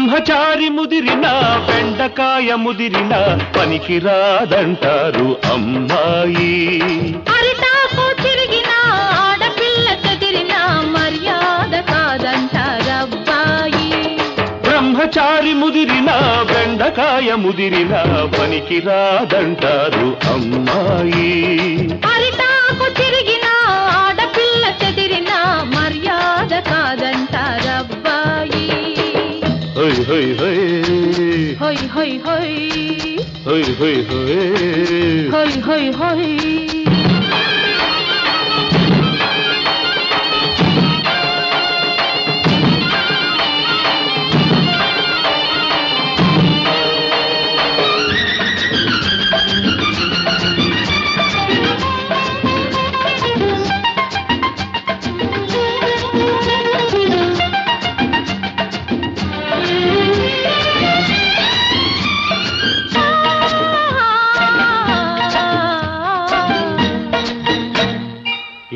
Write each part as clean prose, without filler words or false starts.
బ్రహ్మచారి ముదిరిన బెండకాయ ముదిరిన పనికిరాదంటారు అమ్మాయి. అరిటాకు తిరిగిన ఆడపిల్ల చెదిరిన మర్యాద కాదంటారబ్బాయి. బ్రహ్మచారి ముదిరిన బెండకాయ ముదిరిన పనికిరాదంటారు అమ్మాయి. అరిటాకు తిరిగిన ఆడపిల్ల చెదిరిన మర్యాద కాదంటారబ్బాయి. హోయ్ హోయ్ హోయ్ హోయ్ హోయ్ హోయ్ హోయ్ హోయ్ హోయ్ హోయ్ హోయ్ హోయ్.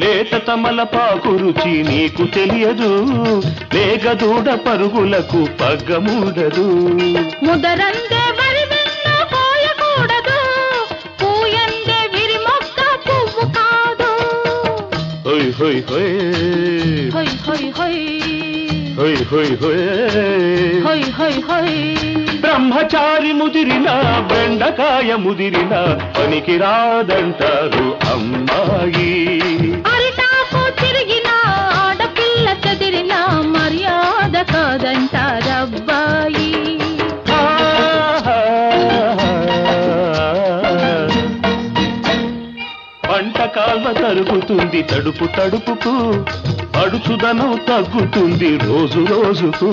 లేత తమలపాకు రుచి నీకు తెలియదు, లేగదూడ పరుగులకు పగ్గముండదు. ముదరందే వరి వెన్న పోయకూడదు, పూయందే విరి మొక్క పువ్వు కాదు. హోయ్ హోయ్ హోయ్ హోయ్ హోయ్ హోయ్ హోయ్ హోయ్ హోయ్ హోయ్ హోయ్ హోయ్. బ్రహ్మచారి ముదిరిన బెండకాయ ముదిరిన పనికిరాదంటారు అమ్మాయి. అరిటాకు తిరిగిన ఆడపిల్ల చెదిరిన మర్యాద కాదంటారబ్బాయి. పంట కాల్వ తరుగుతుంది తడుపు తడుపుకు, అడుచుదనం తగ్గుతుంది రోజు రోజుకు.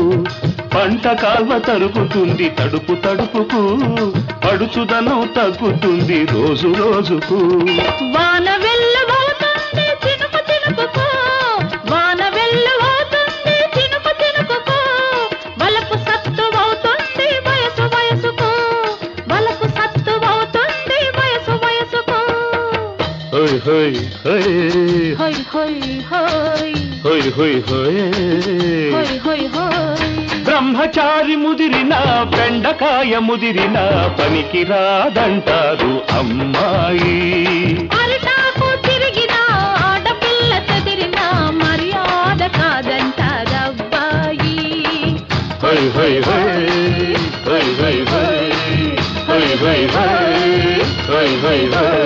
పంట కాల్వ తరుగుతుంది తడుపు తడుపుకు, అడుచుదనం తగ్గుతుంది రోజు రోజుకు. వాన వెళ్ళబోతుంది చినుకు చినుకుకు, వాన వెళ్ళబోతుంది చినుకు చినుకుకు. వలపు సత్తు అవుతుంది వయసు వయసుకు, వలపు సత్తు అవుతుంది వయసు వయసుకు. హోయ్ హోయ్ హోయ్ హోయ్ హోయ్ హోయ్ హోయ్ హోయ్ హోయ్ హోయ్ హోయ్ హోయ్. బ్రహ్మచారి ముదిరిన బెండకాయ ముదిరిన పనికిరాదంటారు అమ్మాయి. అరిటాకు తిరిగిన ఆడపిల్ల చెదిరిన మర్యాద కాదంటారబ్బాయి. హోయ్ హోయ్ హోయ్ హోయ్ హోయ్ హోయ్ హోయ్ హోయ్ హోయ్ హోయ్ హోయ్ హోయ్.